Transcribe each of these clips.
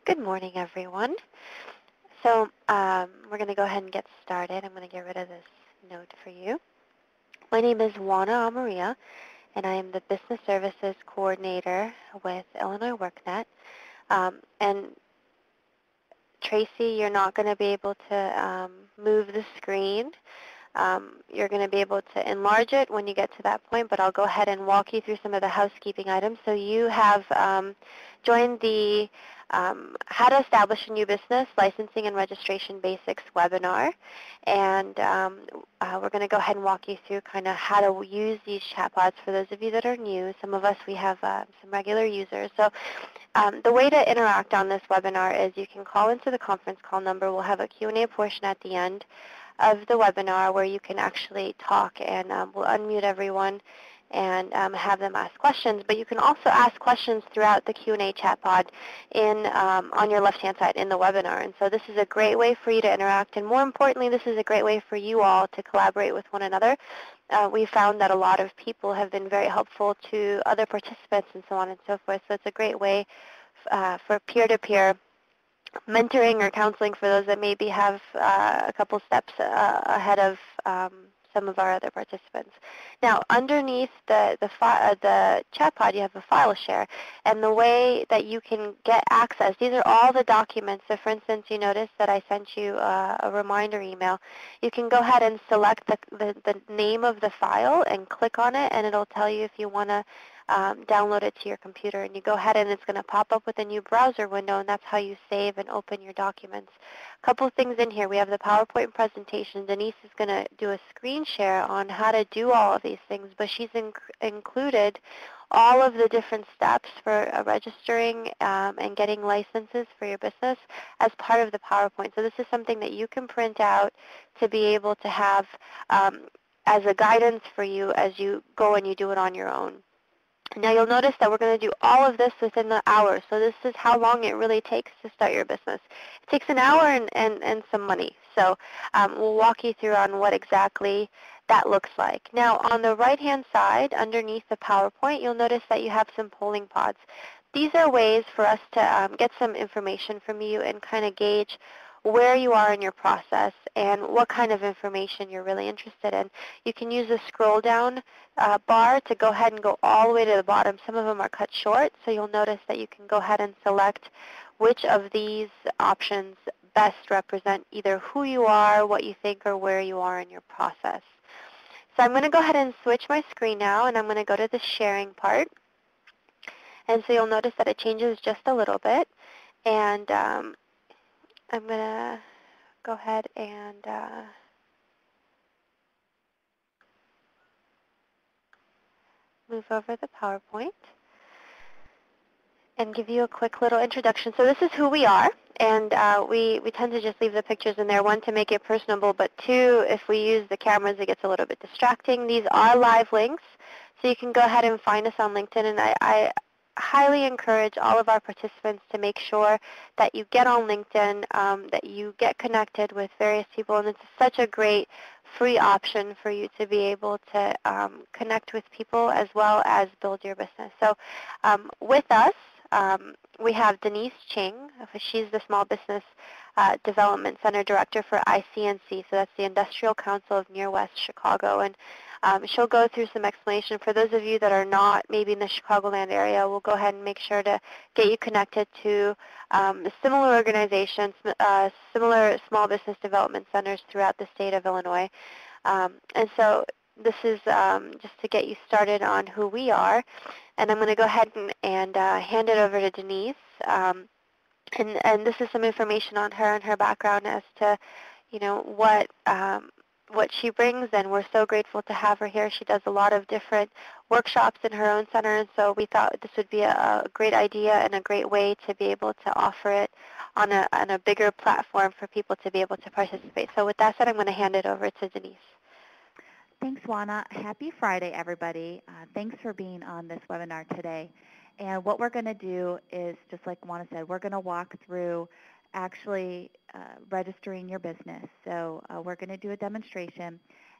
Good morning, everyone. So we're going to go ahead and get started. I'm going to get rid of this note for you. My name is Juana Amaria, and I am the Business Services Coordinator with Illinois WorkNet. And Tracy, you're not going to be able to move the screen. You're going to be able to enlarge it when you get to that point, but I'll go ahead and walk you through some of the housekeeping items. So you have joined the How to Establish a New Business Licensing and Registration Basics webinar, and we're going to go ahead and walk you through kind of how to use these chatbots for those of you that are new. Some of us, we have some regular users. So the way to interact on this webinar is you can call into the conference call number. We'll have a Q&A portion at the end of the webinar where you can actually talk, and we'll unmute everyone and have them ask questions. But you can also ask questions throughout the Q&A chat pod on your left-hand side in the webinar. And so this is a great way for you to interact, and more importantly, this is a great way for you all to collaborate with one another. We found that a lot of people have been very helpful to other participants and so on and so forth. So it's a great way for peer-to-peer mentoring or counseling for those that maybe have a couple steps ahead of some of our other participants. Now, underneath the chat pod, you have a file share, and the way that you can get access, these are all the documents. So for instance, you notice that I sent you a reminder email. You can go ahead and select the name of the file and click on it, and it'll tell you if you want to download it to your computer, and you go ahead and it's going to pop up with a new browser window, and that's how you save and open your documents. A couple of things in here. We have the PowerPoint presentation. Denise is going to do a screen share on how to do all of these things, but she's included all of the different steps for registering and getting licenses for your business as part of the PowerPoint. So this is something that you can print out to be able to have as a guidance for you as you go and you do it on your own. Now you'll notice that we're going to do all of this within the hour. So this is how long it really takes to start your business. It takes an hour and some money. So we'll walk you through on what exactly that looks like. Now on the right-hand side, underneath the PowerPoint, you'll notice that you have some polling pods. These are ways for us to get some information from you and kind of gauge where you are in your process and what kind of information you're really interested in. You can use the scroll down bar to go ahead and go all the way to the bottom. Some of them are cut short, so you'll notice that you can go ahead and select which of these options best represent either who you are, what you think, or where you are in your process. So I'm going to go ahead and switch my screen now, and I'm going to go to the sharing part. And so you'll notice that it changes just a little bit. And I'm going to go ahead and move over the PowerPoint and give you a quick little introduction. So this is who we are, and we tend to just leave the pictures in there, one, to make it personable, but two, if we use the cameras, it gets a little bit distracting. These are live links, so you can go ahead and find us on LinkedIn, and I highly encourage all of our participants to make sure that you get on LinkedIn, that you get connected with various people, and it's such a great free option for you to be able to connect with people as well as build your business. So with us, we have Denise Ching. She's the Small Business Development Center Director for ICNC, so that's the Industrial Council of Near West Chicago, and she'll go through some explanation. For those of you that are not maybe in the Chicagoland area, we'll go ahead and make sure to get you connected to similar organizations, similar small business development centers throughout the state of Illinois. And so this is just to get you started on who we are. And I'm going to go ahead and hand it over to Denise. And this is some information on her and her background as to, you know, what she brings, and we're so grateful to have her here. She does a lot of different workshops in her own center, and so we thought this would be a great idea and a great way to be able to offer it on a bigger platform for people to be able to participate. So with that said, I'm going to hand it over to Denise. Thanks, Juana. Happy Friday, everybody. Thanks for being on this webinar today. And what we're going to do is, just like Juana said, we're going to walk through actually registering your business. So we're going to do a demonstration.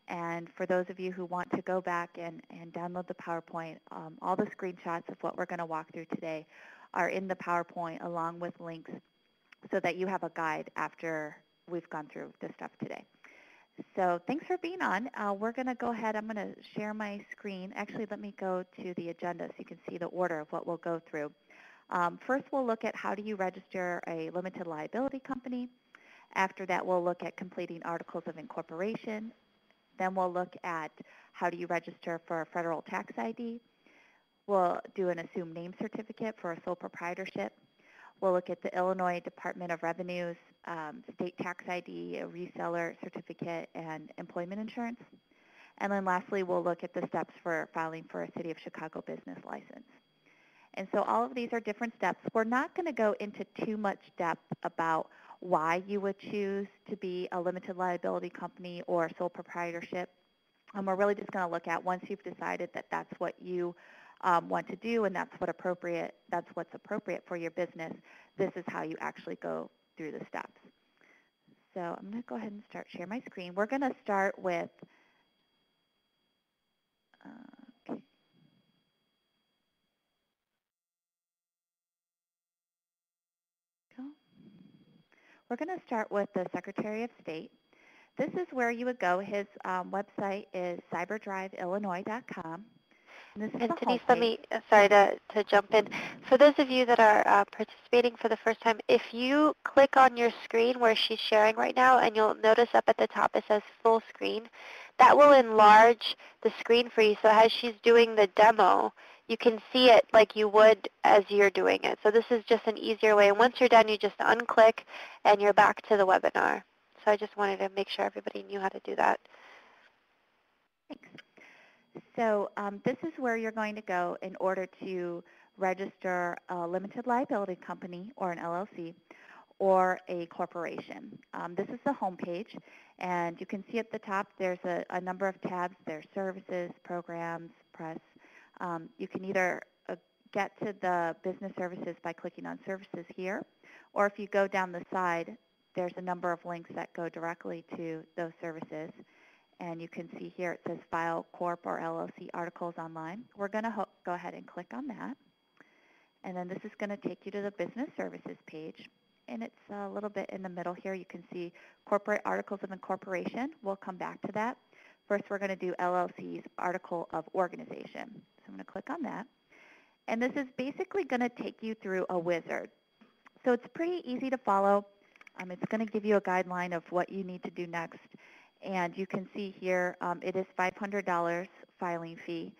And for those of you who want to go back and download the PowerPoint, all the screenshots of what we're going to walk through today are in the PowerPoint along with links so that you have a guide after we've gone through this stuff today. So thanks for being on. We're going to go ahead. I'm going to share my screen. Actually, let me go to the agenda so you can see the order of what we'll go through. First, we'll look at how do you register a limited liability company. After that, we'll look at completing articles of incorporation. Then we'll look at how do you register for a federal tax ID. We'll do an assumed name certificate for a sole proprietorship. We'll look at the Illinois Department of Revenue's state tax ID, a reseller certificate, and employment insurance. And then lastly, we'll look at the steps for filing for a City of Chicago business license. And so all of these are different steps. We're not going to go into too much depth about why you would choose to be a limited liability company or a sole proprietorship. We're really just going to look at once you've decided that that's what you want to do and that's what's appropriate for your business, this is how you actually go through the steps. So I'm going to go ahead and share my screen. We're going to start with okay. We're going to start with the Secretary of State. This is where you would go. His website is cyberdriveillinois.com. And Denise, let me, sorry to jump in. For those of you that are participating for the first time, if you click on your screen where she's sharing right now, and you'll notice up at the top it says full screen, that will enlarge the screen for you. So as she's doing the demo, you can see it like you would as you're doing it. So this is just an easier way. And once you're done, you just unclick, and you're back to the webinar. So I just wanted to make sure everybody knew how to do that. Thanks. So this is where you're going to go in order to register a limited liability company or an LLC or a corporation. This is the home page, and you can see at the top there's a number of tabs. There's services, programs, press. You can either get to the business services by clicking on services here, or if you go down the side, there's a number of links that go directly to those services. And you can see here it says File Corp or LLC Articles Online. We're going to go ahead and click on that. And then this is going to take you to the Business Services page. And it's a little bit in the middle here. You can see Corporate Articles of Incorporation. We'll come back to that. First, we're going to do LLC's Article of Organization. So I'm going to click on that. And this is basically going to take you through a wizard. So it's pretty easy to follow. It's going to give you a guideline of what you need to do next. And you can see here it is $500 filing fee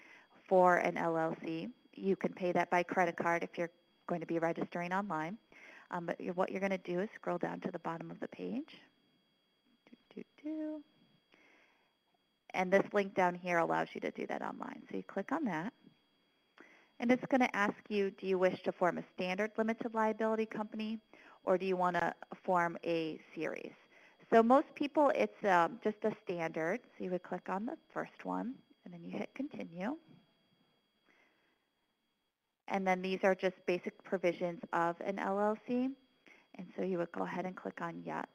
for an LLC. You can pay that by credit card if you're going to be registering online. But what you're going to do is scroll down to the bottom of the page. And this link down here allows you to do that online. So you click on that. And it's going to ask you, do you wish to form a standard limited liability company, or do you want to form a series? So most people, it's just a standard. So you would click on the first one, and then you hit continue. And then these are just basic provisions of an LLC. And so you would go ahead and click on yes.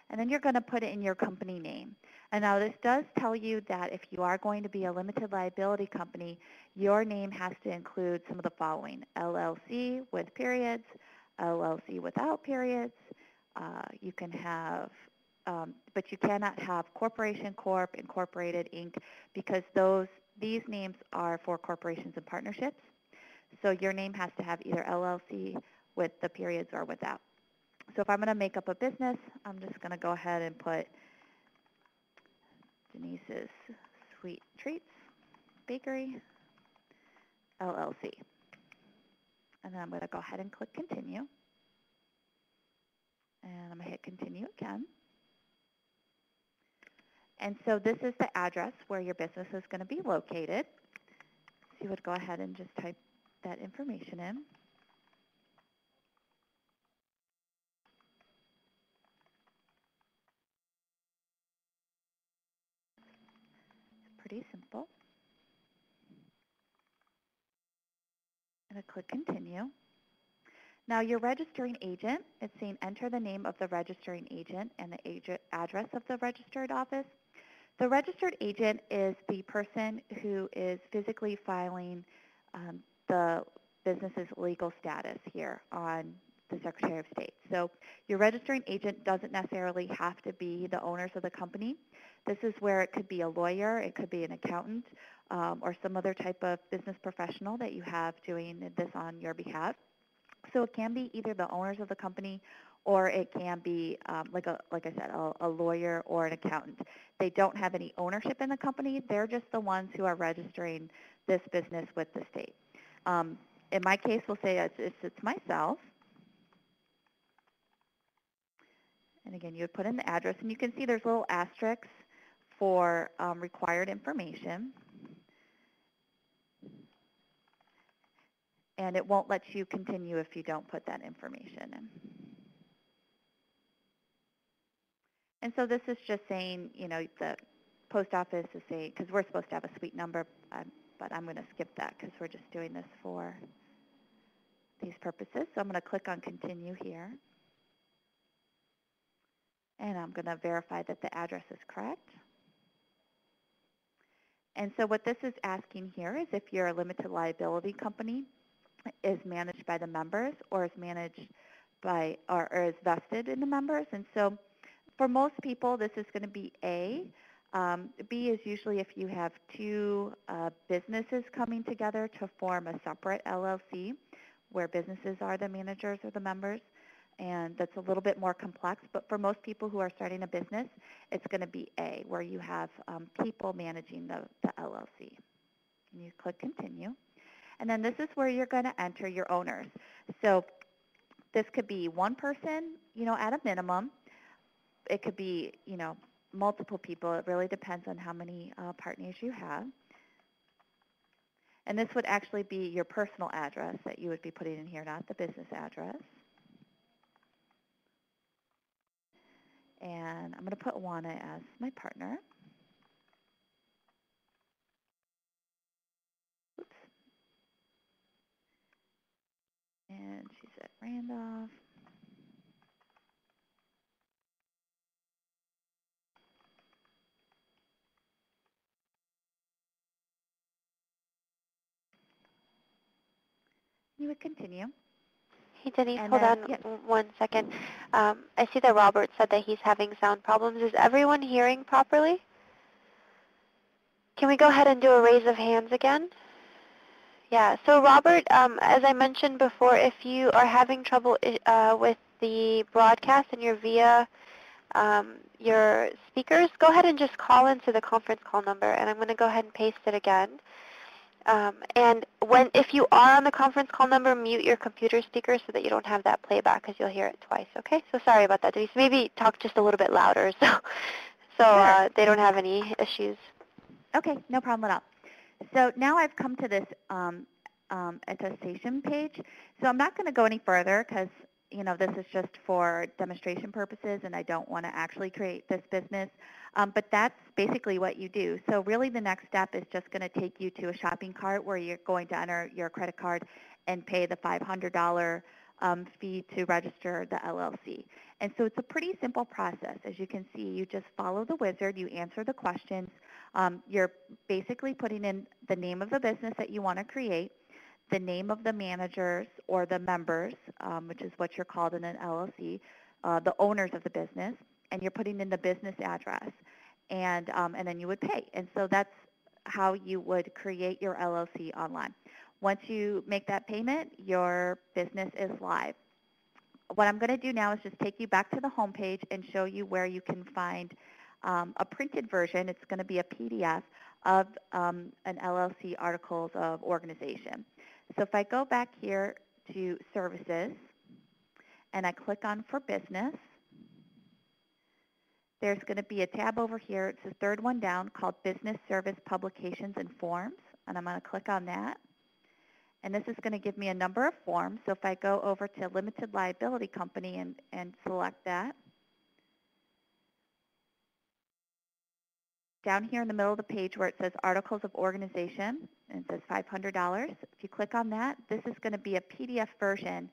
And then you're going to put it in your company name. And now this does tell you that if you are going to be a limited liability company, your name has to include some of the following: LLC with periods, LLC without periods. You can have, but you cannot have Corporation Corp, Incorporated, Inc., because these names are for corporations and partnerships. So your name has to have either LLC with the periods or without. So if I'm going to make up a business, I'm just going to go ahead and put Denise's Sweet Treats Bakery, LLC. And then I'm going to go ahead and click continue. And I'm going to hit continue again. And so this is the address where your business is going to be located. So you would go ahead and just type that information in. It's pretty simple. And I click continue. Now your registering agent, it's saying enter the name of the registering agent and the address of the registered office. The registered agent is the person who is physically filing the business's legal status here on the Secretary of State. So your registering agent doesn't necessarily have to be the owners of the company. This is where it could be a lawyer, it could be an accountant, or some other type of business professional that you have doing this on your behalf. So it can be either the owners of the company, or it can be, like I said, a lawyer or an accountant. They don't have any ownership in the company. They're just the ones who are registering this business with the state. In my case, we'll say it's myself. And again, you would put in the address, and you can see there's little asterisks for required information. And it won't let you continue if you don't put that information in. And so this is just saying, you know, the post office is saying, because we're supposed to have a suite number, but I'm going to skip that because we're just doing this for these purposes. So I'm going to click on continue here. And I'm going to verify that the address is correct. And so what this is asking here is if you're a limited liability company, is managed by the members or is managed by, or is vested in the members. And so for most people, this is going to be A. B is usually if you have two businesses coming together to form a separate LLC where businesses are the managers or the members. And that's a little bit more complex. But for most people who are starting a business, it's going to be A, where you have people managing the LLC. And you click continue. And then this is where you're going to enter your owners. So this could be one person, you know, at a minimum. It could be, you know, multiple people. It really depends on how many partners you have. And this would actually be your personal address that you would be putting in here, not the business address. And I'm going to put Juana as my partner. Oops. And she's at Randolph. You would continue. Hey, Denise, And hold then, on yes. 1 second. I see that Robert said that he's having sound problems. Is everyone hearing properly? Can we go ahead and do a raise of hands again? Yeah, so Robert, as I mentioned before, if you are having trouble with the broadcast and you're via your speakers, go ahead and just call into the conference call number, and I'm going to go ahead and paste it again. And if you are on the conference call number, mute your computer speaker so that you don't have that playback because you'll hear it twice, okay? So sorry about that, Denise. Maybe talk just a little bit louder so Sure. they don't have any issues. Okay, no problem at all. So now I've come to this attestation page. So I'm not going to go any further because, you know, this is just for demonstration purposes and I don't want to actually create this business. But that's basically what you do. So really the next step is just going to take you to a shopping cart where you're going to enter your credit card and pay the $500 fee to register the LLC. And so it's a pretty simple process. As you can see, you just follow the wizard, you answer the questions. You're basically putting in the name of the business that you want to create, the name of the managers or the members, which is what you're called in an LLC, the owners of the business, and you're putting in the business address, and then you would pay. And so that's how you would create your LLC online. Once you make that payment, your business is live. What I'm going to do now is just take you back to the home page and show you where you can find a printed version. It's going to be a PDF of an LLC Articles of Organization. So if I go back here to Services and I click on For Business, there's going to be a tab over here. It's the third one down called Business Service Publications and Forms, and I'm going to click on that. And this is going to give me a number of forms. So if I go over to Limited Liability Company and select that, down here in the middle of the page where it says Articles of Organization, and it says $500, if you click on that, this is going to be a PDF version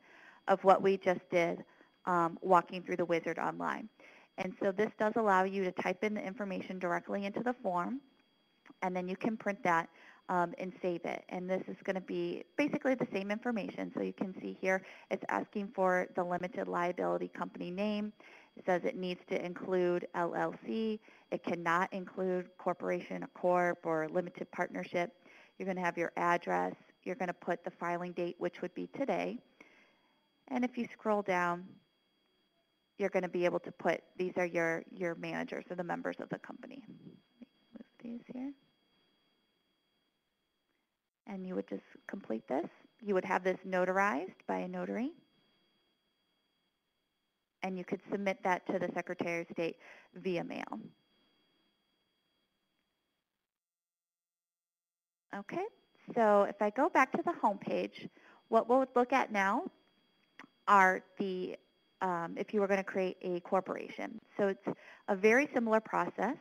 of what we just did walking through the wizard online. And so this does allow you to type in the information directly into the form, and then you can print that and save it. And this is going to be basically the same information. So you can see here it's asking for the limited liability company name. It says it needs to include LLC. It cannot include corporation or corp or limited partnership. You're going to have your address. You're going to put the filing date, which would be today. And if you scroll down, you're going to be able to put, these are your managers or the members of the company. Move these here. And you would just complete this. You would have this notarized by a notary. And you could submit that to the Secretary of State via mail. Okay, so if I go back to the home page, what we'll look at now are the, if you were going to create a corporation. So it's a very similar process.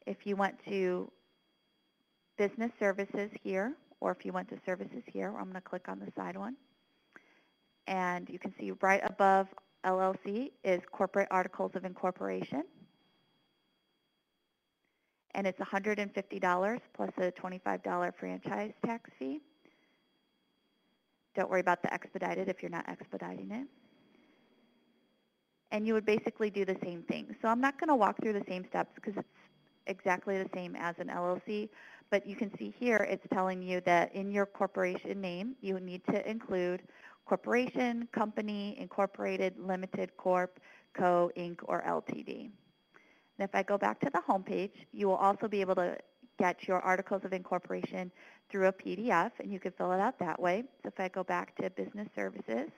If you went to business services here, or if you went to services here, I'm going to click on the side one. And you can see right above LLC is corporate articles of incorporation. And it's $150 plus a $25 franchise tax fee. Don't worry about the expedited if you're not expediting it. And you would basically do the same thing. So I'm not going to walk through the same steps because it's exactly the same as an LLC. But you can see here it's telling you that in your corporation name, you need to include corporation, company, incorporated, limited, corp, co, inc, or LTD. And if I go back to the home page, you will also be able to get your articles of incorporation through a PDF, and you can fill it out that way. So if I go back to business services,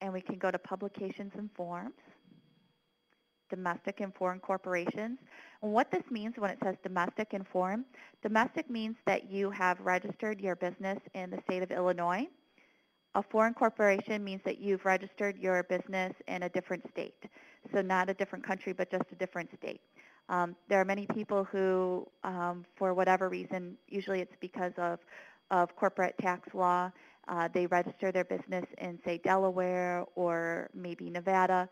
and we can go to publications and forms, domestic and foreign corporations. And what this means when it says domestic and foreign, domestic means that you have registered your business in the state of Illinois. A foreign corporation means that you've registered your business in a different state. So not a different country, but just a different state. There are many people who, for whatever reason, usually it's because of corporate tax law, they register their business in, say, Delaware or maybe Nevada,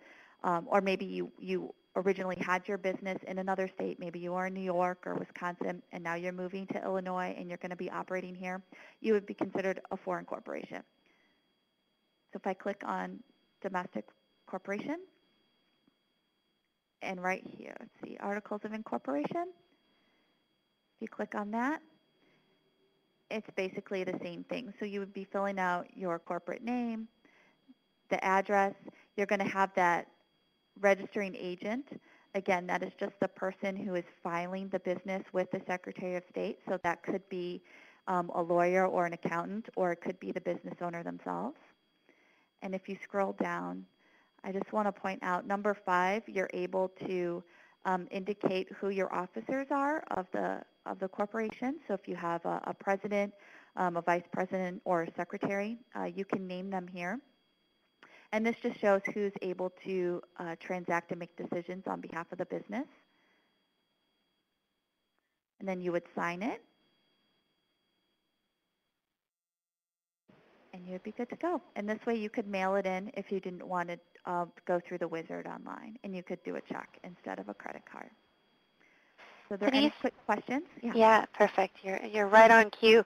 or maybe you originally had your business in another state. Maybe you are in New York or Wisconsin, and now you're moving to Illinois and you're going to be operating here. You would be considered a foreign corporation. So if I click on domestic corporation, and right here, let's see, articles of incorporation. If you click on that, it's basically the same thing. So you would be filling out your corporate name, the address. You're going to have that registering agent. Again, that is just the person who is filing the business with the Secretary of State. So that could be a lawyer or an accountant, or it could be the business owner themselves. And if you scroll down, I just want to point out, number 5, you're able to indicate who your officers are of the corporation. So if you have a president, a vice president, or a secretary, you can name them here. And this just shows who's able to transact and make decisions on behalf of the business. And then you would sign it. And you'd be good to go. And this way you could mail it in if you didn't want to go through the wizard online. And you could do a check instead of a credit card. So are there any quick questions? Yeah, perfect. You're right on cue.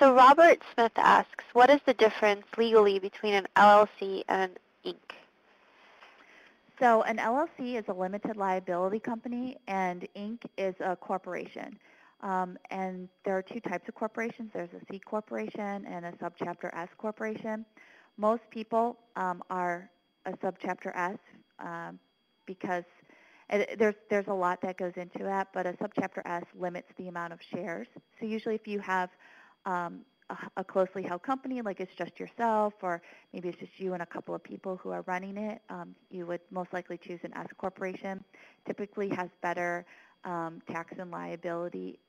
So Robert Smith asks, what is the difference legally between an LLC and an Inc.? So an LLC is a limited liability company, and Inc. is a corporation. And there are 2 types of corporations. There's a C corporation and a subchapter S corporation. Most people are a subchapter S because there's a lot that goes into that, but a subchapter S limits the amount of shares. So usually if you have a closely held company, like it's just yourself, or maybe it's just you and a couple of people who are running it, you would most likely choose an S corporation. Typically has better tax and liability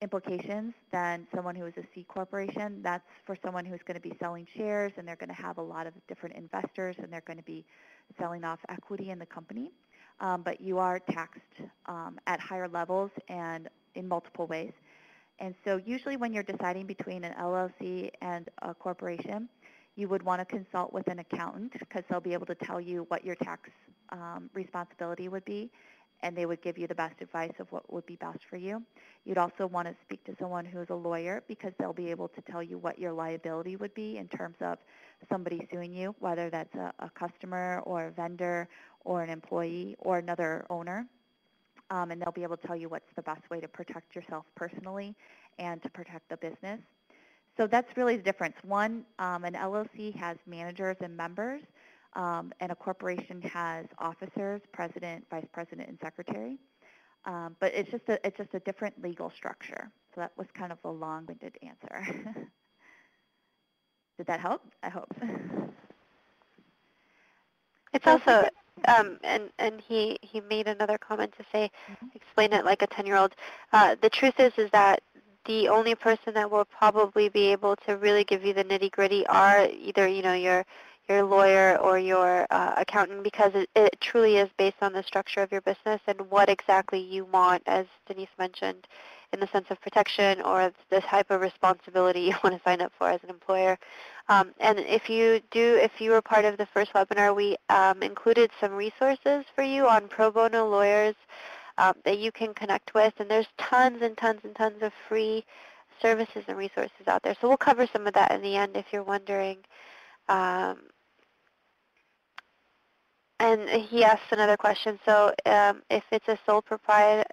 implications than someone who is a C corporation. That's for someone who's going to be selling shares, and they're going to have a lot of different investors, and they're going to be selling off equity in the company. But you are taxed at higher levels and in multiple ways. And so usually when you're deciding between an LLC and a corporation, You would want to consult with an accountant because they'll be able to tell you what your tax responsibility would be, and they would give you the best advice of what would be best for you. You'd also want to speak to someone who's a lawyer because they'll be able to tell you what your liability would be in terms of somebody suing you, whether that's a customer or a vendor or an employee or another owner. And they'll be able to tell you what's the best way to protect yourself personally and to protect the business. So that's really the difference. One, an LLC has managers and members, and a corporation has officers, president, vice president, and secretary. But it's just a different legal structure. So that was kind of a long-winded answer. Did that help? I hope. It's So also, and he made another comment to say, explain it like a 10-year-old. The truth is that the only person that will probably be able to really give you the nitty-gritty are either, your lawyer or your accountant, because it truly is based on the structure of your business and what exactly you want, as Denise mentioned, in the sense of protection or the type of responsibility you want to sign up for as an employer. And if you were part of the first webinar, we included some resources for you on pro bono lawyers that you can connect with, and there's tons and tons and tons of free services and resources out there. So we'll cover some of that in the end if you're wondering. And he asked another question. So if it's a sole proprietor,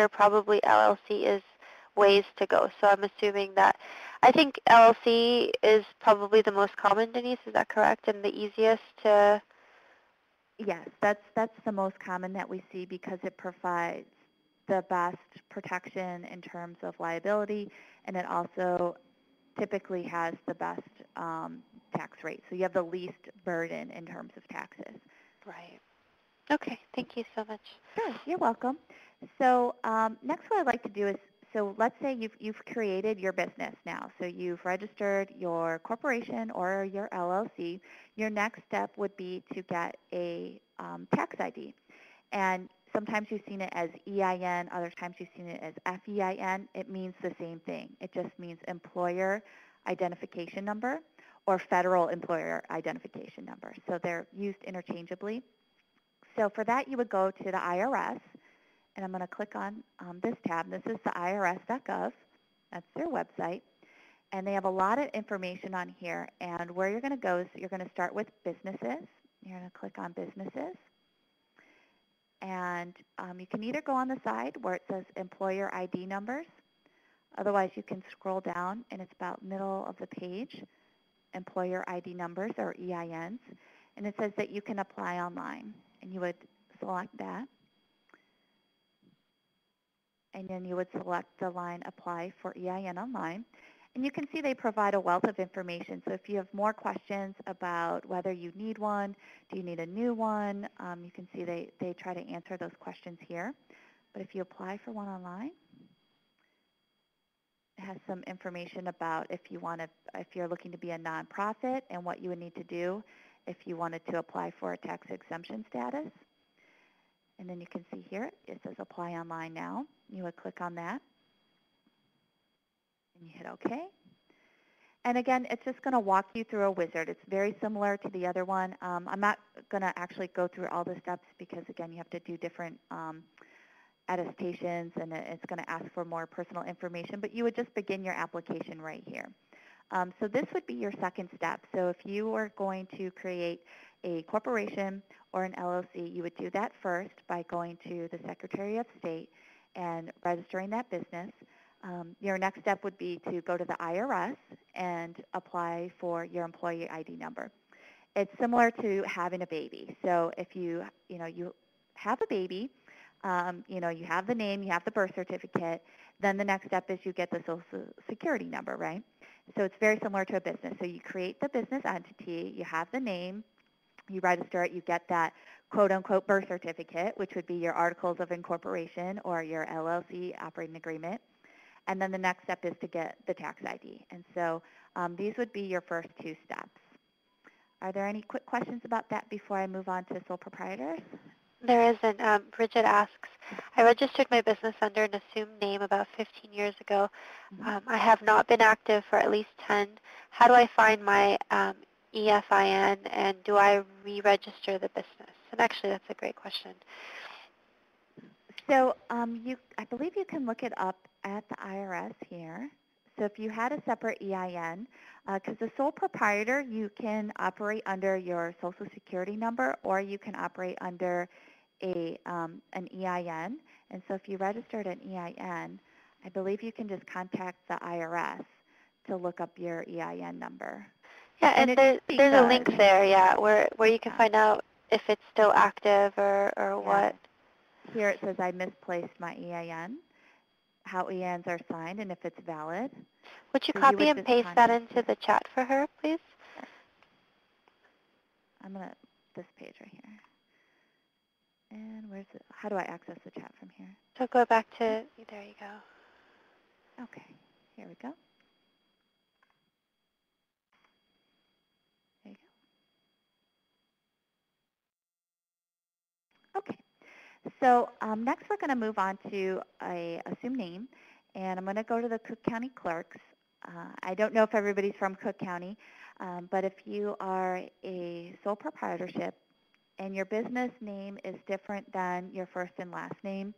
probably LLC is ways to go. So I'm assuming that, I think LLC is probably the most common, Denise, is that correct? And the easiest to... Yes, that's the most common that we see because it provides the best protection in terms of liability, and it also typically has the best tax rate. So you have the least burden in terms of taxes. Right. Okay, thank you so much. Sure, you're welcome. So next what I'd like to do is, so let's say you've created your business now. So you've registered your corporation or your LLC. Your next step would be to get a tax ID. And sometimes you've seen it as EIN, other times you've seen it as FEIN. It means the same thing. It just means employer identification number or federal employer identification number. So they're used interchangeably. So for that, you would go to the IRS, and I'm going to click on this tab. This is the irs.gov. That's their website. And they have a lot of information on here. And where you're going to go is you're going to start with businesses. You're going to click on businesses. And you can either go on the side where it says employer ID numbers. Otherwise, you can scroll down, and it's about middle of the page, employer ID numbers or EINs. And it says that you can apply online. And you would select that. And then you would select the line Apply for EIN Online. And you can see they provide a wealth of information. So if you have more questions about whether you need one, do you need a new one, you can see they try to answer those questions here. But if you apply for one online, it has some information about if you're looking to be a nonprofit and what you would need to do if you wanted to apply for a tax exemption status. And then you can see here, it says Apply Online Now. You would click on that, and you hit OK. And again, it's just going to walk you through a wizard. It's very similar to the other one. I'm not going to actually go through all the steps because, again, you have to do different attestations, and it's going to ask for more personal information. But you would just begin your application right here. So this would be your second step. So if you were going to create a corporation or an LLC, you would do that first by going to the Secretary of State and registering that business. Your next step would be to go to the IRS and apply for your employee ID number. It's similar to having a baby. So if you have a baby, you have the name, you have the birth certificate, then the next step is you get the Social Security number, right? So it's very similar to a business. So you create the business entity, you have the name, you register it, you get that quote-unquote birth certificate, which would be your articles of incorporation or your LLC operating agreement. And then the next step is to get the tax ID. And so these would be your first two steps. Are there any quick questions about that before I move on to sole proprietors? There isn't. Bridget asks, I registered my business under an assumed name about 15 years ago. Mhm. I have not been active for at least 10. How do I find my EFIN, and do I re-register the business? And actually, that's a great question. So I believe you can look it up at the IRS here. So if you had a separate EIN, because the sole proprietor, you can operate under your Social Security number, or you can operate under an EIN. And so if you registered an EIN, I believe you can just contact the IRS to look up your EIN number. Yeah, And and it should be there's a link good. there, yeah, where you can Yeah. find out if it's still active or Yeah. what. Here it says I misplaced my EIN, how EINs are signed, and if it's valid. Would you So you copy would and just paste that contact into it. the chat for her, please? Sure. I'm going to, this page right here. And where's it? How do I access the chat from here? So go back Oh, to, there you go. okay. Here we go. There you go. Okay. So next we're going to move on to a assumed name, and I'm going to go to the Cook County clerks. I don't know if everybody's from Cook County, but if you are a sole proprietorship and your business name is different than your first and last name,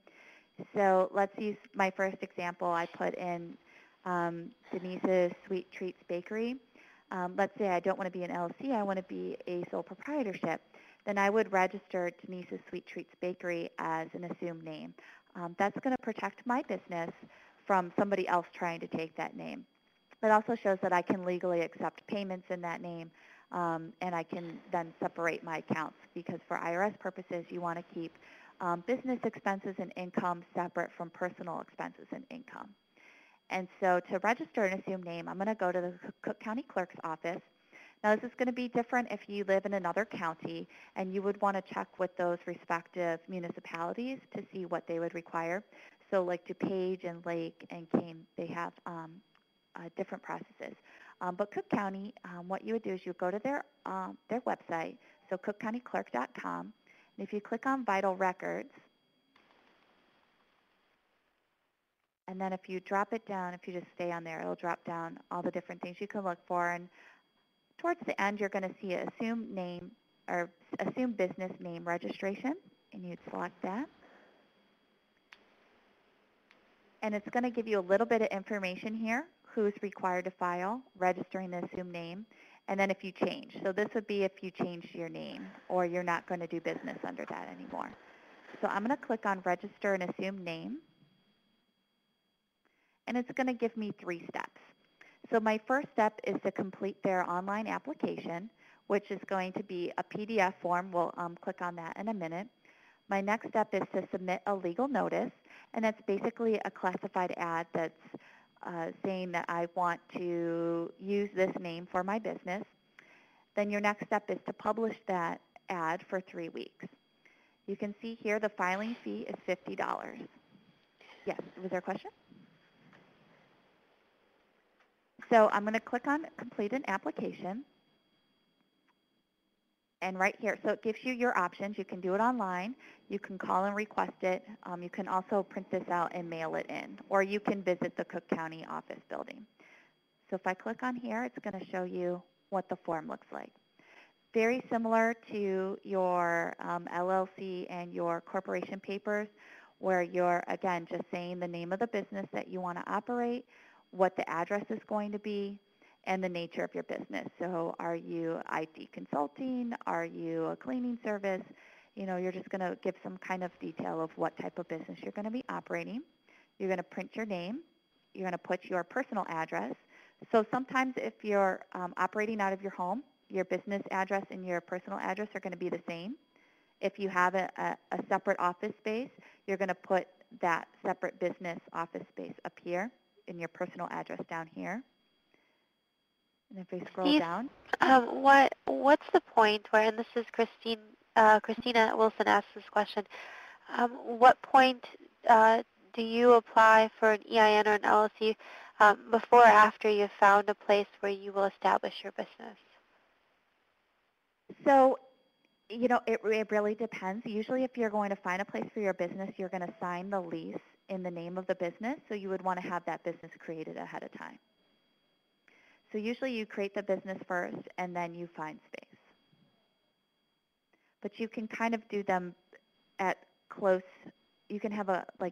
so let's use my first example. I put in Denise's Sweet Treats Bakery. Let's say I don't want to be an LLC. I want to be a sole proprietorship. Then I would register Denise's Sweet Treats Bakery as an assumed name. That's going to protect my business from somebody else trying to take that name. It also shows that I can legally accept payments in that name, and I can then separate my accounts because for IRS purposes, you want to keep business expenses and income separate from personal expenses and income. And so to register an assumed name, I'm going to go to the Cook County Clerk's office. Now, this is going to be different if you live in another county, and you would want to check with those respective municipalities to see what they would require. So like DuPage and Lake and Kane, they have different processes. But Cook County, what you would do is you go to their website, so cookcountyclerk.com, and if you click on Vital Records, and then if you drop it down, if you just stay on there, it'll drop down all the different things you can look for. And towards the end, you're going to see assume name or assume business name registration, and you'd select that. And it's going to give you a little bit of information here, who's required to file, registering the assumed name, and then if you change. So this would be if you change your name or you're not going to do business under that anymore. So I'm going to click on register an assumed name, and it's going to give me 3 steps. So my first step is to complete their online application, which is going to be a PDF form. We'll click on that in a minute. My next step is to submit a legal notice, and that's basically a classified ad that's saying that I want to use this name for my business. Then your next step is to publish that ad for 3 weeks. You can see here the filing fee is $50. Yes, was there a question? So I'm going to click on complete an application. And right here, so it gives you your options. You can do it online. You can call and request it. You can also print this out and mail it in, or you can visit the Cook County office building. So if I click on here, it's going to show you what the form looks like. Very similar to your LLC and your corporation papers, where you're, again, just saying the name of the business that you want to operate, what the address is going to be, and the nature of your business. So are you IT consulting? Are you a cleaning service? You know, you're just going to give some kind of detail of what type of business you're going to be operating. You're going to print your name. You're going to put your personal address. So sometimes if you're operating out of your home, your business address and your personal address are going to be the same. If you have a separate office space, you're going to put that separate business office space up here and your personal address down here. And if we scroll Steve, down. what's the point where, and this is Christina Wilson asked this question, what point do you apply for an EIN or an LLC before or after you've found a place where you will establish your business? So It really depends. Usually if you're going to find a place for your business, you're going to sign the lease in the name of the business, so you would want to have that business created ahead of time. So usually you create the business first, and then you find space. But you can kind of do them at close. You can have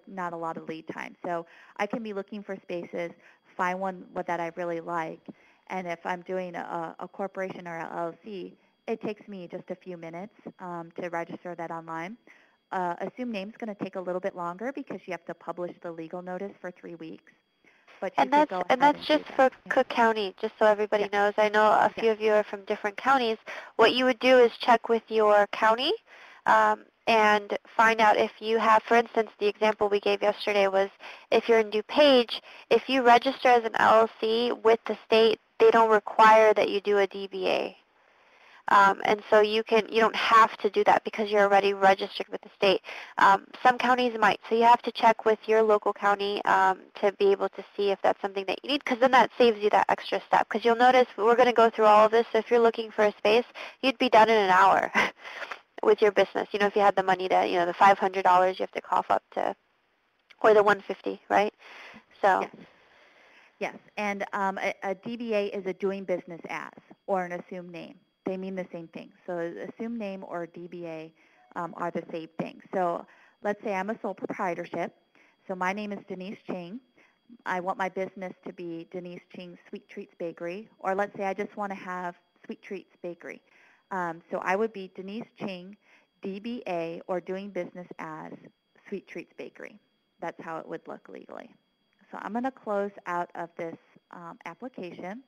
not a lot of lead time. So I can be looking for spaces, find one that I really like, and if I'm doing a corporation or a LLC, it takes me just a few minutes to register that online. Assume name's going to take a little bit longer because you have to publish the legal notice for 3 weeks. But you And could that's go and ahead that's and do just that. for Yeah. Cook County, just so everybody Yeah. knows. I know a few of you are from different counties. What you would do is check with your county and find out if you have, for instance, the example we gave yesterday was if you're in DuPage, if you register as an LLC with the state, they don't require that you do a DBA. And so you don't have to do that because you're already registered with the state. Some counties might, so you have to check with your local county to be able to see if that's something that you need, because then that saves you that extra step. Because you'll notice we're going to go through all of this, so if you're looking for a space, you'd be done in an hour with your business. If you had the money to, the $500 you have to cough up to, or the $150, right? So. Yes. Yes, and a DBA is a doing business as, or an assumed name. They mean the same thing. So assumed name or DBA are the same thing. So let's say I'm a sole proprietorship. So my name is Denise Ching. I want my business to be Denise Ching Sweet Treats Bakery, or let's say I just want to have Sweet Treats Bakery. So I would be Denise Ching, DBA, or doing business as Sweet Treats Bakery. That's how it would look legally. So I'm going to close out of this application.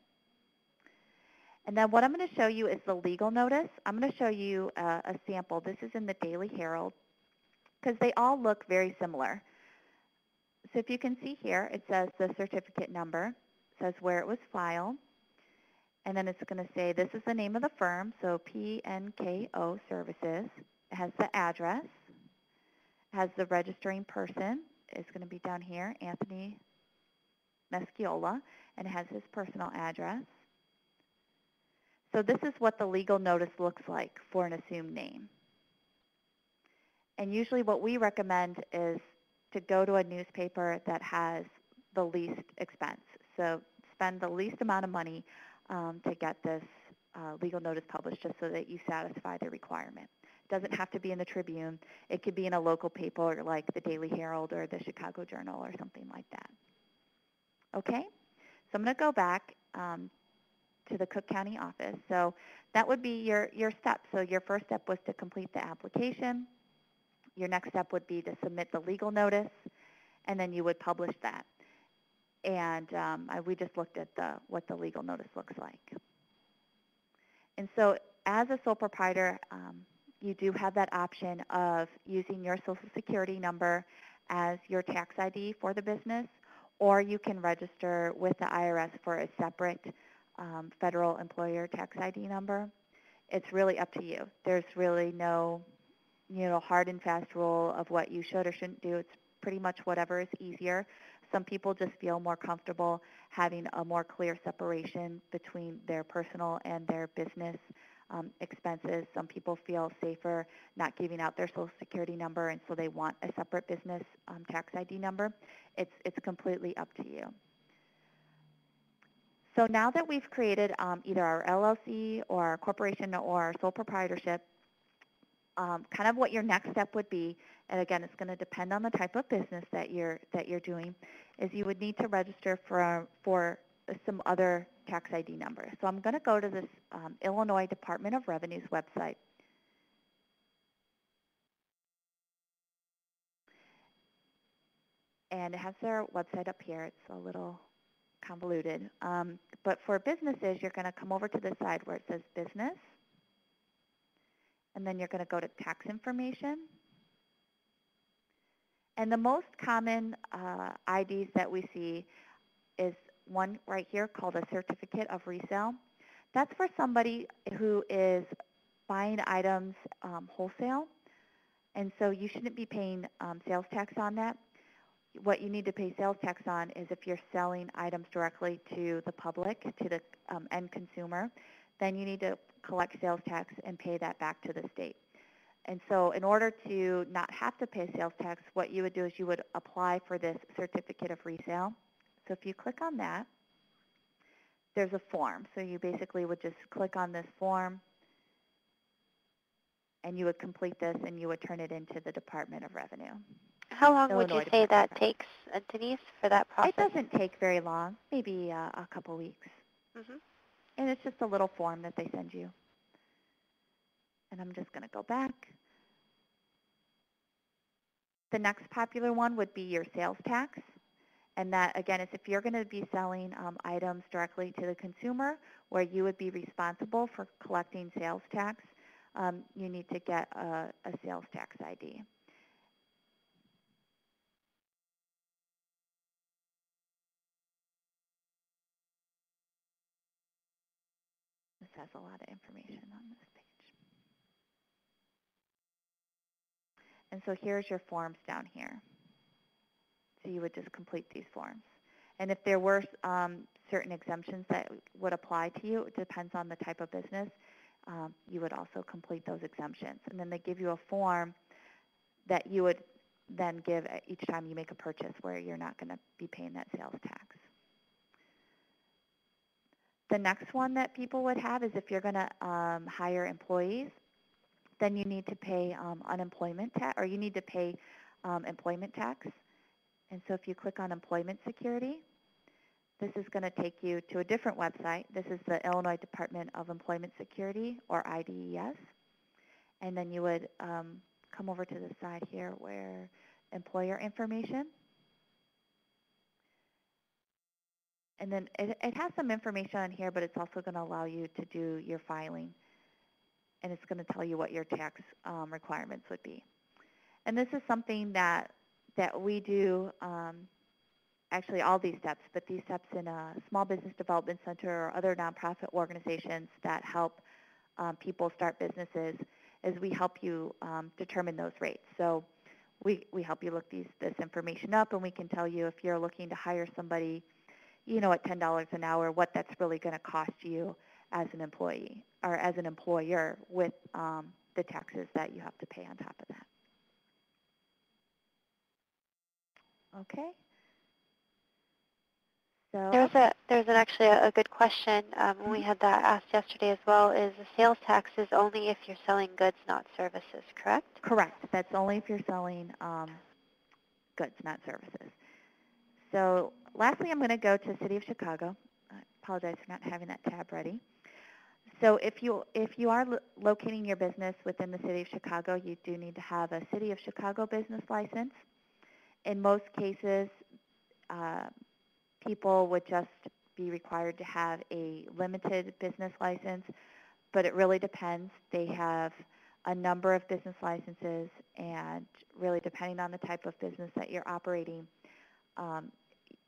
And then what I'm going to show you is the legal notice. I'm going to show you a sample. This is in the Daily Herald because they all look very similar. So if you can see here, it says the certificate number, it says where it was filed, and then it's going to say this is the name of the firm, so PNKO Services. It has the address, it has the registering person. It's going to be down here, Anthony Mesciola, and has his personal address. So this is what the legal notice looks like for an assumed name. And usually what we recommend is to go to a newspaper that has the least expense. So spend the least amount of money to get this legal notice published just so that you satisfy the requirement. It doesn't have to be in the Tribune. It could be in a local paper like the Daily Herald or the Chicago Journal or something like that. Okay, so I'm going to go back to the Cook County office. So that would be your steps. So your first step was to complete the application. Your next step would be to submit the legal notice, and then you would publish that. And we just looked at what the legal notice looks like. And so as a sole proprietor, you do have that option of using your Social Security number as your tax ID for the business, or you can register with the IRS for a separate federal employer tax ID number. It's really up to you. There's really no hard and fast rule of what you should or shouldn't do. It's pretty much whatever is easier. Some people just feel more comfortable having a more clear separation between their personal and their business expenses. Some people feel safer not giving out their Social Security number, and so they want a separate business tax ID number. It's completely up to you. So now that we've created either our LLC or our corporation or our sole proprietorship, kind of what your next step would be, and again, it's going to depend on the type of business that you're doing, is you would need to register for some other tax ID number. So I'm going to go to this Illinois Department of Revenue's website. And it has their website up here. It's a little convoluted. But for businesses, you're going to come over to the side where it says business. And then you're going to go to tax information. And the most common IDs that we see is one right here called a certificate of resale. That's for somebody who is buying items wholesale. And so you shouldn't be paying sales tax on that. What you need to pay sales tax on is if you're selling items directly to the public, to the end consumer, then you need to collect sales tax and pay that back to the state. And so in order to not have to pay sales tax, what you would do is you would apply for this certificate of resale. So if you click on that, there's a form. So you basically would just click on this form, and you would complete this, and you would turn it into the Department of Revenue, How long would you Illinois say Department that of Revenue. takes, Denise, for that process? It doesn't take very long, maybe a couple weeks. Mm-hmm. And it's just a little form that they send you. And I'm just going to go back. The next popular one would be your sales tax. And that, again, is if you're going to be selling items directly to the consumer, where you would be responsible for collecting sales tax, you need to get a sales tax ID. This has a lot of information on this page. And so here's your forms down here. So you would just complete these forms. And if there were certain exemptions that would apply to you, it depends on the type of business, you would also complete those exemptions. And then they give you a form that you would then give each time you make a purchase where you're not going to be paying that sales tax. The next one that people would have is if you're going to hire employees, then you need to pay unemployment tax, or you need to pay employment tax. And so if you click on Employment Security, this is going to take you to a different website. This is the Illinois Department of Employment Security, or IDES. And then you would come over to the side here where employer information. And then it has some information on here, but it's also going to allow you to do your filing. And it's going to tell you what your tax requirements would be. And this is something that we do, actually all these steps, but these steps in a small business development center or other nonprofit organizations that help people start businesses, is we help you determine those rates. So we help you look this information up, and we can tell you if you're looking to hire somebody, at $10 an hour, what that's really going to cost you as an employee or as an employer with the taxes that you have to pay on top of that. Okay. So There's actually a good question when we had that asked yesterday as well. Is the sales tax is only if you're selling goods, not services, correct? Correct. That's only if you're selling goods, not services. So lastly, I'm going to go to City of Chicago. I apologize for not having that tab ready. So if you are locating your business within the City of Chicago, you do need to have a City of Chicago business license. In most cases, people would just be required to have a limited business license, but it really depends. They have a number of business licenses, and really depending on the type of business that you're operating,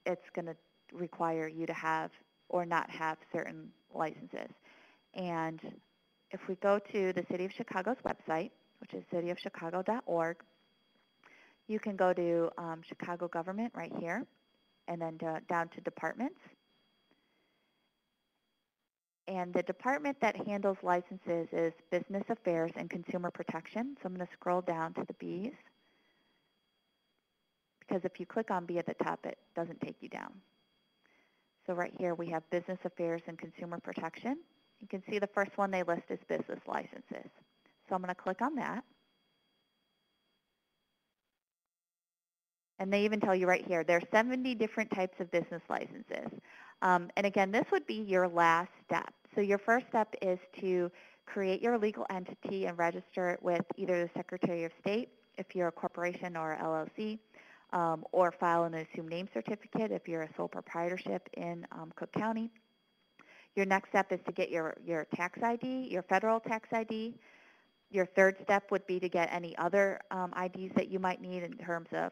it's going to require you to have or not have certain licenses. And if we go to the City of Chicago's website, which is cityofchicago.org, you can go to Chicago Government right here, and then down to Departments. And the department that handles licenses is Business Affairs and Consumer Protection. So I'm going to scroll down to the B's, because if you click on B at the top, it doesn't take you down. So right here we have Business Affairs and Consumer Protection. You can see the first one they list is business licenses. So I'm going to click on that. And they even tell you right here, there are 70 different types of business licenses. And again, this would be your last step. So your first step is to create your legal entity and register it with either the Secretary of State, if you're a corporation or LLC, or file an assumed name certificate if you're a sole proprietorship in Cook County. Your next step is to get your tax ID, your federal tax ID. Your third step would be to get any other IDs that you might need in terms of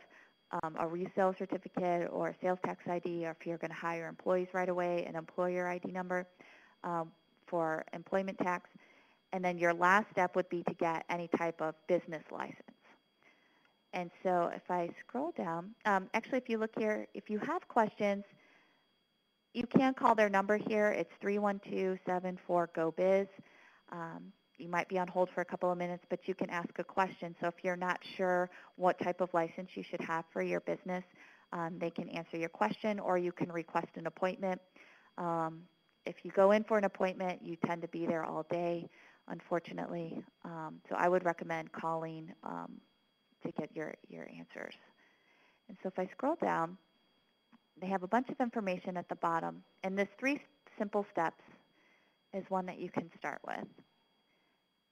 a resale certificate or a sales tax ID, or if you're going to hire employees right away, an employer ID number for employment tax. And then your last step would be to get any type of business license. And so if I scroll down, actually if you look here, if you have questions, you can call their number here. It's 312-74-GO-BIZ. you might be on hold for a couple of minutes, but you can ask a question. So if you're not sure what type of license you should have for your business, they can answer your question, or you can request an appointment. If you go in for an appointment, you tend to be there all day, unfortunately. So I would recommend calling to get your answers. And so if I scroll down, they have a bunch of information at the bottom. And this 3 simple steps is one that you can start with.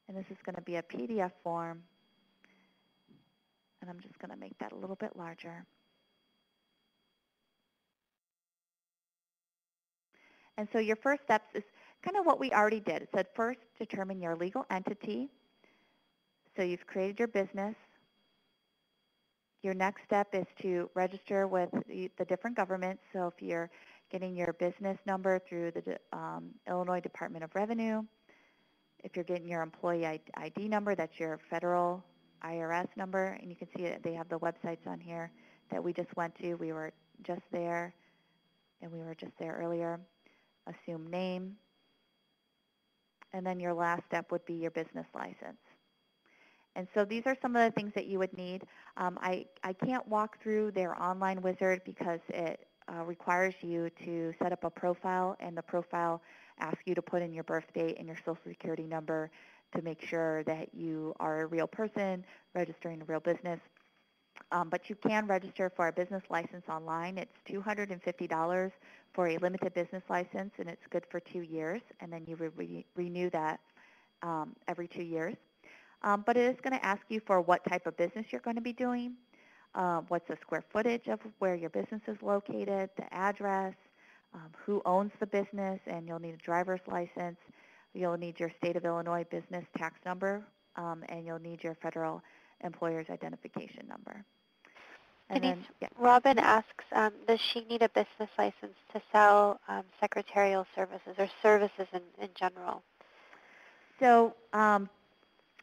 And this is going to be a PDF form. And I'm just going to make that a little bit larger. And so your first steps is kind of what we already did. It said first, determine your legal entity. So you've created your business. Your next step is to register with the different governments. So if you're getting your business number through the Illinois Department of Revenue, if you're getting your employee ID number, that's your federal IRS number. And you can see it, they have the websites on here that we just went to. We were just there, and we were just there earlier. Assume name. And then your last step would be your business license. And so these are some of the things that you would need. I can't walk through their online wizard because it requires you to set up a profile, and the profile asks you to put in your birth date and your Social Security number to make sure that you are a real person registering a real business. But you can register for a business license online. It's $250 for a limited business license, and it's good for 2 years, and then you renew that every 2 years. But it is going to ask you for what type of business you're going to be doing, what's the square footage of where your business is located, the address, who owns the business, and you'll need a driver's license. You'll need your state of Illinois business tax number, and you'll need your federal employer's identification number. And Denise, then, yeah. Robin asks, does she need a business license to sell secretarial services or services in general? So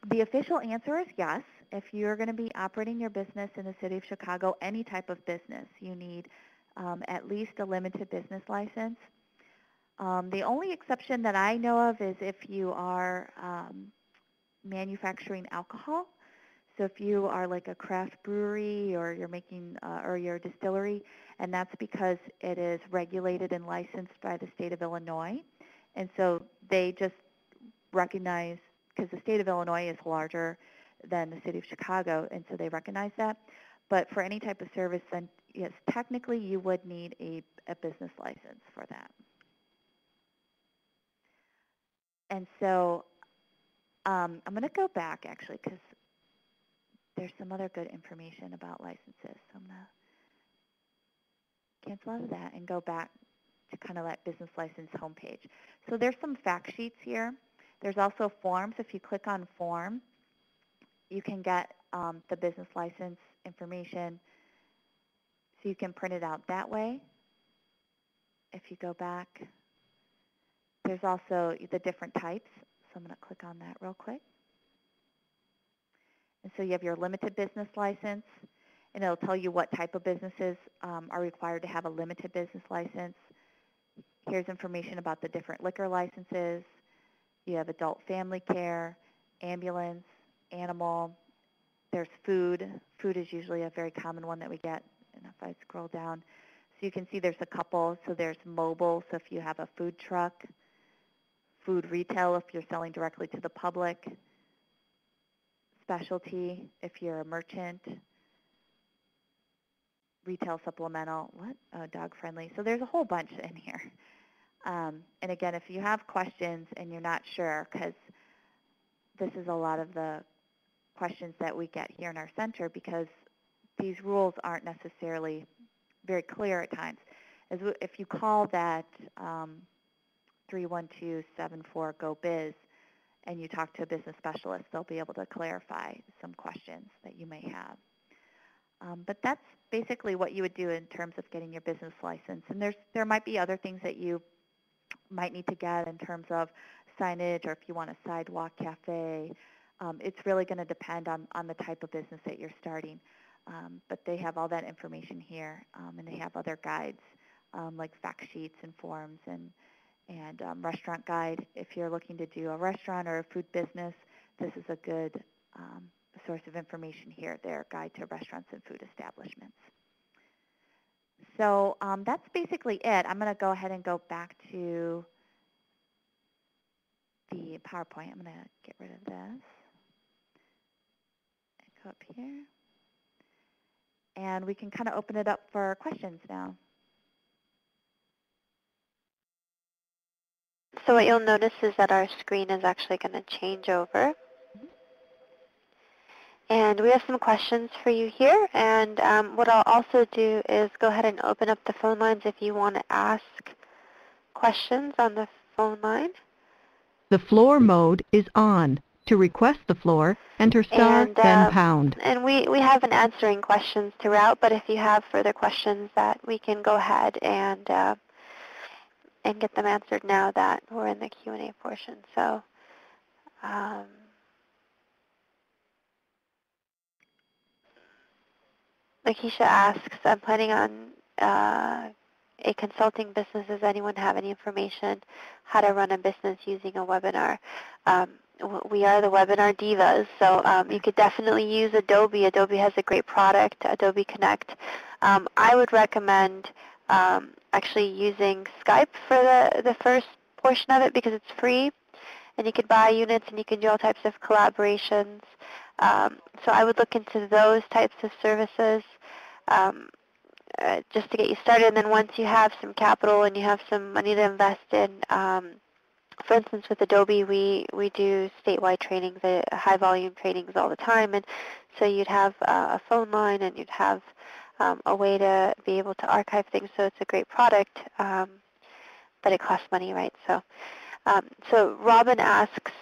the official answer is yes. If you're going to be operating your business in the city of Chicago, any type of business, you need at least a limited business license. The only exception that I know of is if you are manufacturing alcohol. So if you are like a craft brewery, or you're making, or you're a distillery, and that's because it is regulated and licensed by the state of Illinois. And so they just recognize, because the state of Illinois is larger than the city of Chicago, and so they recognize that. But for any type of service, then yes, technically you would need a business license for that. And so I'm going to go back, actually, because there's some other good information about licenses. So I'm going to cancel out of that and go back to kind of that business license homepage. So there's some fact sheets here. There's also forms. If you click on form, you can get the business license information, so you can print it out that way. If you go back, there's also the different types. So I'm going to click on that real quick. And so you have your limited business license, and it'll tell you what type of businesses are required to have a limited business license. Here's information about the different liquor licenses. You have adult family care, ambulance, animal. There's food. Food is usually a very common one that we get. And if I scroll down, so you can see there's a couple. So there's mobile, so if you have a food truck. Food retail, if you're selling directly to the public. Specialty, if you're a merchant. Retail supplemental, dog friendly. So there's a whole bunch in here. And again, if you have questions and you're not sure, because this is a lot of the questions that we get here in our center, because these rules aren't necessarily very clear at times. If you call that 312-74-GO-BIZ and you talk to a business specialist, they'll be able to clarify some questions that you may have. But that's basically what you would do in terms of getting your business license. And there might be other things that you might need to get in terms of signage, or if you want a sidewalk cafe. It's really going to depend on the type of business that you're starting. But they have all that information here, and they have other guides like fact sheets and forms and and restaurant guide. If you're looking to do a restaurant or a food business, this is a good source of information here, their guide to restaurants and food establishments. So that's basically it. I'm going to go ahead and go back to the PowerPoint. I'm going to get rid of this and go up here. And we can kind of open it up for questions now. So what you'll notice is that our screen is actually going to change over. And we have some questions for you here. And what I'll also do is go ahead and open up the phone lines if you want to ask questions on the phone line. The floor mode is on. To request the floor, enter star, then pound. And we have been answering questions throughout, but if you have further questions that we can go ahead and get them answered now that we're in the Q&A portion. So Lakeisha asks, I'm planning on a consulting business. Does anyone have any information how to run a business using a webinar? We are the webinar divas, so you could definitely use Adobe. Adobe has a great product, Adobe Connect. I would recommend actually using Skype for the first portion of it because it's free, and you could buy units and you can do all types of collaborations. So I would look into those types of services just to get you started. And then once you have some capital and you have some money to invest in, for instance, with Adobe, we do statewide trainings, high-volume trainings all the time. And so you'd have a phone line and you'd have a way to be able to archive things. So it's a great product, but it costs money, right? So, so Robin asks,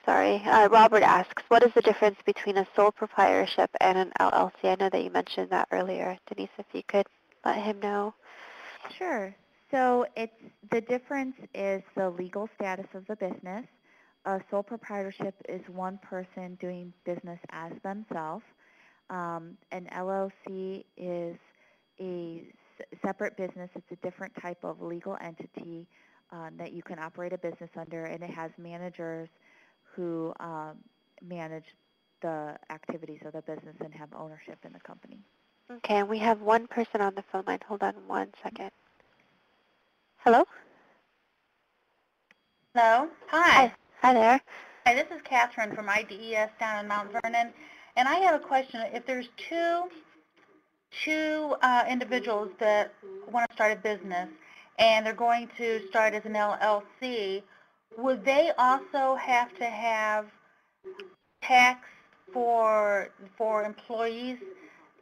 Robert asks, what is the difference between a sole proprietorship and an LLC? I know that you mentioned that earlier. Denise, if you could let him know. Sure. So the difference is the legal status of the business. A sole proprietorship is one person doing business as themselves. An LLC is a separate business. It's a different type of legal entity that you can operate a business under, and it has managers who manage the activities of the business and have ownership in the company. Okay, and we have one person on the phone line. Hold on one second. Hello? Hello. Hi. Hi there. Hi, this is Catherine from IDES down in Mount Vernon, and I have a question. If there's two individuals that want to start a business and they're going to start as an LLC, would they also have to have tax for employees,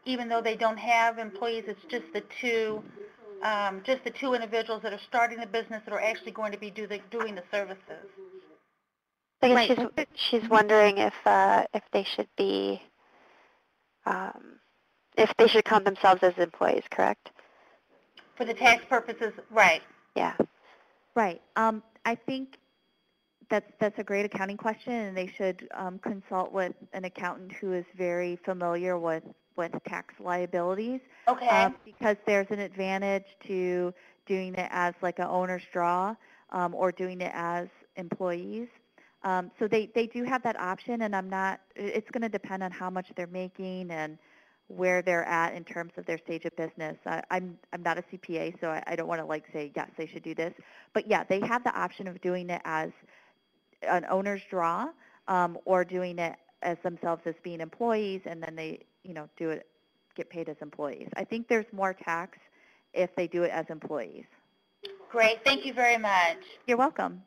even though they don't have employees? It's just the two individuals that are starting the business that are actually going to be doing the services. I guess she's wondering if they should be if they should count themselves as employees, correct? For the tax purposes, right? Yeah. Right. I think that's a great accounting question, and they should consult with an accountant who is very familiar with tax liabilities. Okay. Because there's an advantage to doing it as like an owner's draw or doing it as employees. So they do have that option, and it's going to depend on how much they're making and where they're at in terms of their stage of business. I'm not a CPA, so I don't want to say, yes, they should do this. But yeah, they have the option of doing it as an owner's draw or doing it as themselves as being employees, and then they get paid as employees. I think there's more tax if they do it as employees. Great. Thank you very much. You're welcome.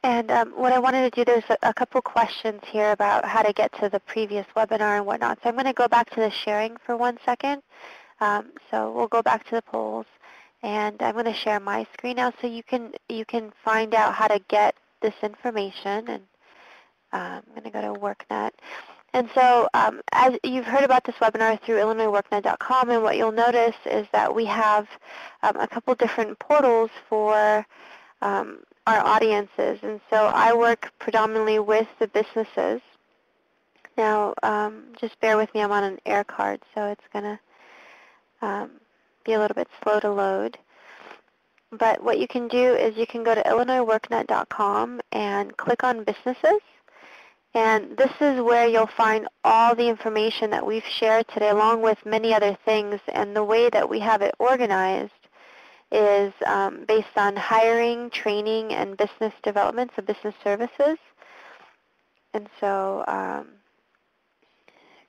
And what I wanted to do, there's a couple questions here about how to get to the previous webinar and whatnot. So I'm going to go back to the sharing for 1 second. So we'll go back to the polls, and I'm going to share my screen now so you can find out how to get this information. And I'm going to go to workNet. And so as you've heard about this webinar through IllinoisWorkNet.com, and what you'll notice is that we have a couple different portals for our audiences. And so I work predominantly with the businesses. Now, just bear with me. I'm on an air card, so it's going to be a little bit slow to load. But what you can do is you can go to illinoisworknet.com and click on businesses. And this is where you'll find all the information that we've shared today, along with many other things. And the way that we have it organized is based on hiring, training, and business development, so business services. And so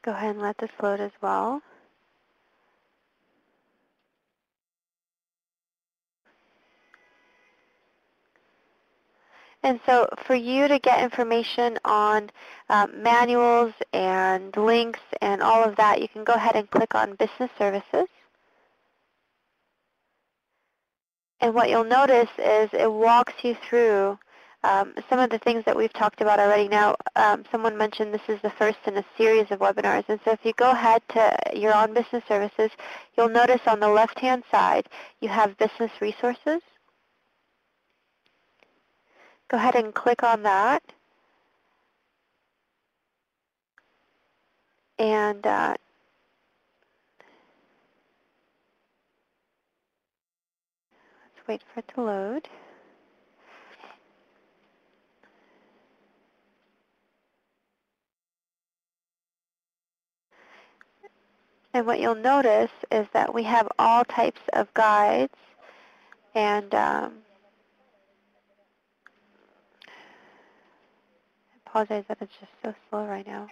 go ahead and let this load as well. And so for you to get information on manuals and links and all of that, you can go ahead and click on Business Services. And what you'll notice is it walks you through some of the things that we've talked about already. Now, someone mentioned this is the first in a series of webinars. And so if you go ahead to your own business services, you'll notice on the left-hand side you have Business Resources. Go ahead and click on that. And let's wait for it to load. And what you'll notice is that we have all types of guides, and I apologize that it's just so slow right now.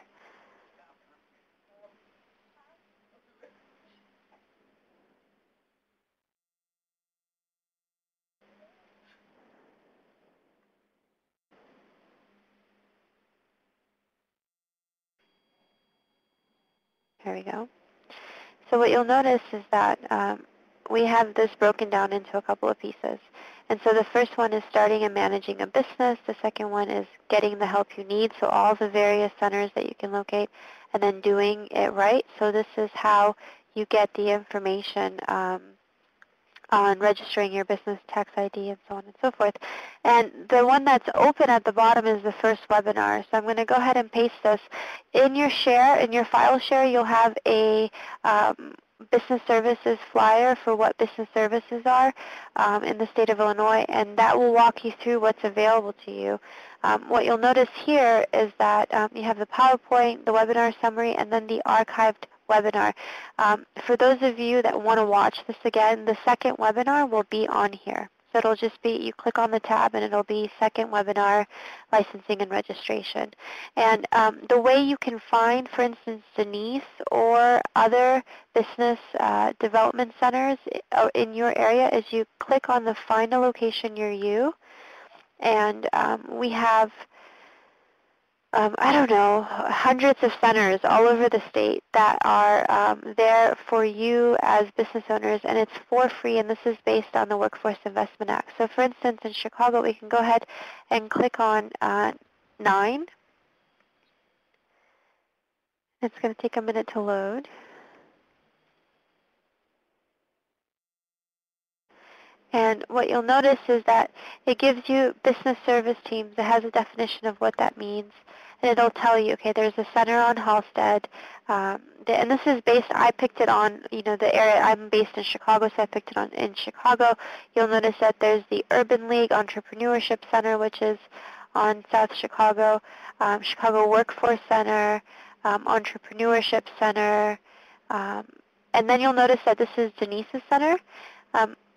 There we go. So what you'll notice is that we have this broken down into a couple of pieces. And so the first one is starting and managing a business. The second one is getting the help you need, so all the various centers that you can locate, and then doing it right. So this is how you get the information on registering your business, tax ID, and so on and so forth. And the one that's open at the bottom is the first webinar. So I'm going to go ahead and paste this. In your share, in your file share, you'll have a business services flyer for what business services are in the state of Illinois, and that will walk you through what's available to you. What you'll notice here is that you have the PowerPoint, the webinar summary, and then the archived webinar. For those of you that want to watch this again, the second webinar will be on here. So it'll just be, you click on the tab and it'll be second webinar, licensing and registration. And the way you can find, for instance, Denise or other business development centers in your area is you click on the Find a Location Near You. And we have I don't know, hundreds of centers all over the state that are there for you as business owners, and it's for free, and this is based on the Workforce Investment Act. So for instance, in Chicago, we can go ahead and click on 9. It's going to take a minute to load. And what you'll notice is that it gives you business service teams. It has a definition of what that means. And it'll tell you, okay, there's a center on Halstead. And this is based, I picked it on, the area. I'm based in Chicago, so I picked it on in Chicago. You'll notice that there's the Urban League Entrepreneurship Center, which is on South Chicago, Chicago Workforce Center, Entrepreneurship Center. And then you'll notice that this is Denise's center.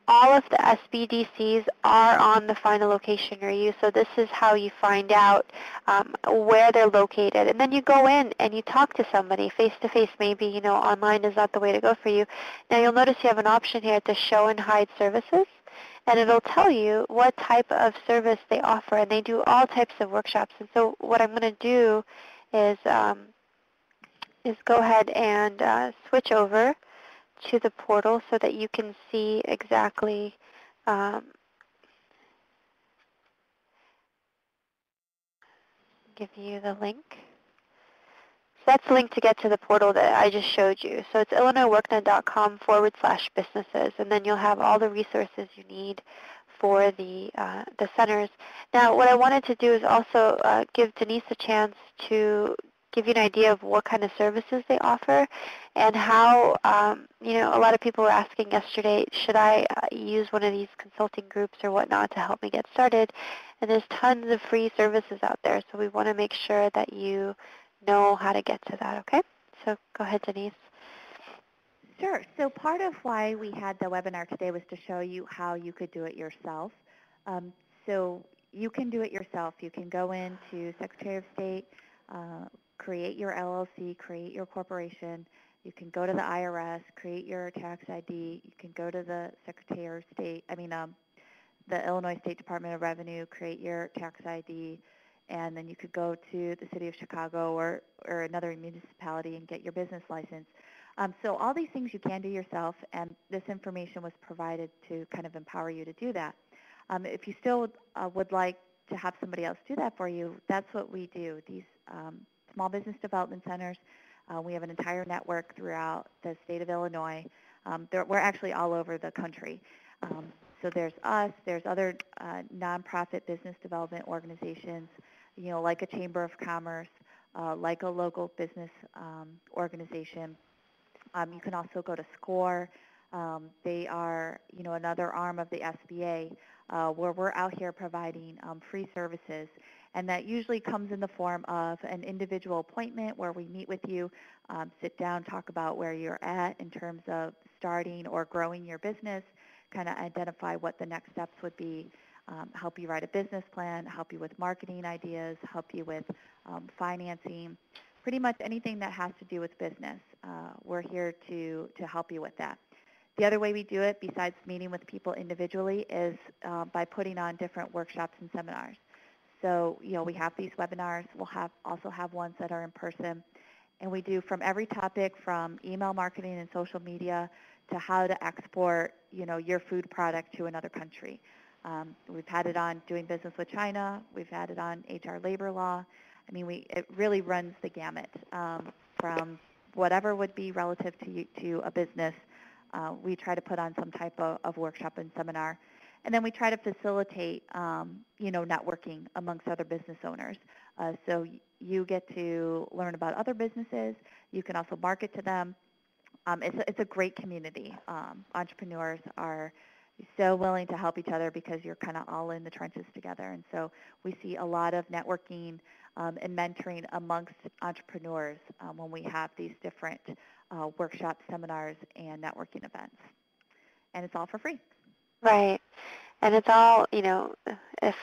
All of the SBDCs are on the Find a Location Near You, so this is how you find out where they're located. And then you go in and you talk to somebody face-to-face. Maybe, online is not the way to go for you. Now you'll notice you have an option here to show and hide services, and it'll tell you what type of service they offer, and they do all types of workshops. And so what I'm going to do is go ahead and switch over to the portal so that you can see exactly give you the link. So that's the link to get to the portal that I just showed you. So it's illinoisworknet.com/businesses, and then you'll have all the resources you need for the centers. Now, what I wanted to do is also give Denise a chance to give you an idea of what kind of services they offer and how, a lot of people were asking yesterday, should I use one of these consulting groups or whatnot to help me get started? And there's tons of free services out there, so we want to make sure that you know how to get to that, okay? So go ahead, Denise. Sure. So part of why we had the webinar today was to show you how you could do it yourself. So you can do it yourself. You can go into Secretary of State, create your LLC, create your corporation. You can go to the IRS, create your tax ID. You can go to the Secretary of State, the Illinois State Department of Revenue, create your tax ID, and then you could go to the City of Chicago or another municipality and get your business license. So all these things you can do yourself, and this information was provided to kind of empower you to do that. If you still would like to have somebody else do that for you, that's what we do. These small business development centers, we have an entire network throughout the state of Illinois. We're actually all over the country. So there's us, there's other nonprofit business development organizations, like a Chamber of Commerce, like a local business organization. You can also go to SCORE. They are, another arm of the SBA where we're out here providing free services. And that usually comes in the form of an individual appointment where we meet with you, sit down, talk about where you're at in terms of starting or growing your business, kind of identify what the next steps would be, help you write a business plan, help you with marketing ideas, help you with financing, pretty much anything that has to do with business. We're here to help you with that. The other way we do it, besides meeting with people individually, is by putting on different workshops and seminars. So, we have these webinars. We'll also have ones that are in person. And we do from every topic from email marketing and social media to how to export, your food product to another country. We've had it on doing business with China. We've had it on HR labor law. It really runs the gamut from whatever would be relative to a business. We try to put on some type of workshop and seminar. And then we try to facilitate, networking amongst other business owners. So you get to learn about other businesses. You can also market to them. It's a great community. Entrepreneurs are so willing to help each other because you're kind of all in the trenches together. And so we see a lot of networking and mentoring amongst entrepreneurs when we have these different workshops, seminars, and networking events. And it's all for free. Right. And it's all,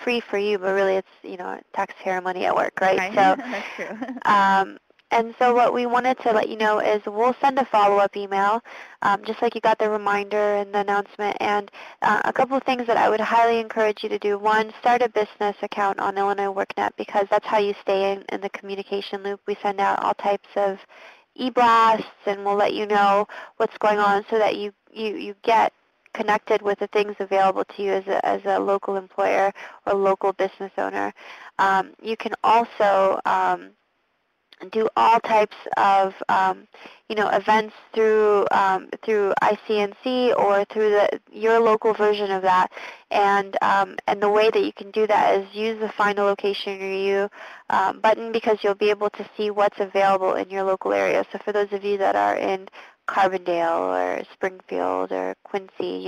free for you, but really it's, taxpayer money at work, right? Right. So, That's true. And so what we wanted to let you know is we'll send a follow-up email, just like you got the reminder and the announcement. And a couple of things that I would highly encourage you to do. One, start a business account on Illinois WorkNet because that's how you stay in the communication loop. We send out all types of e-blasts, and we'll let you know what's going on so that you get connected with the things available to you as a local employer or local business owner. You can also do all types of events through ICNC or through your local version of that. And the way that you can do that is use the Find a Location Near You button because you'll be able to see what's available in your local area. So for those of you that are in Carbondale or Springfield or Quincy,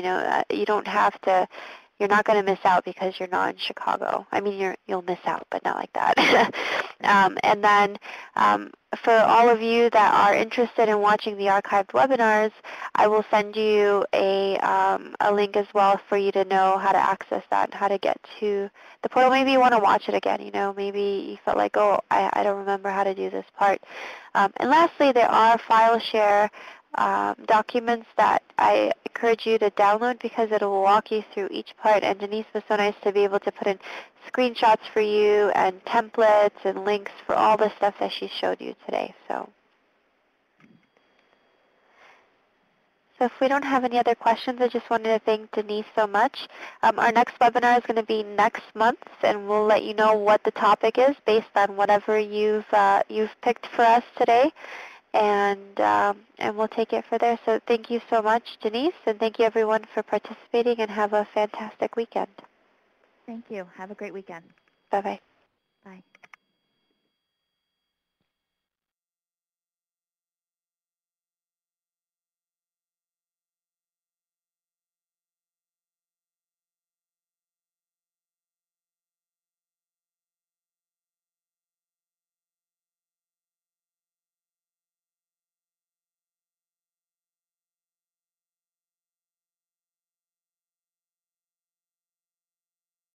you don't have to. You're not going to miss out because you're not in Chicago. You'll miss out, but not like that. And then for all of you that are interested in watching the archived webinars, I will send you a link as well for you to know how to access that and how to get to the portal. Maybe you want to watch it again. Maybe you felt like, oh, I don't remember how to do this part. And lastly, there are file share documents that I encourage you to download because it will walk you through each part. And Denise was so nice to be able to put in screenshots for you and templates and links for all the stuff that she showed you today. So if we don't have any other questions, I just wanted to thank Denise so much. Our next webinar is going to be next month, and we'll let you know what the topic is based on whatever you've picked for us today. And we'll take it from there. So thank you so much, Denise, and thank you everyone for participating, and have a fantastic weekend. Thank you. Have a great weekend. Bye-bye.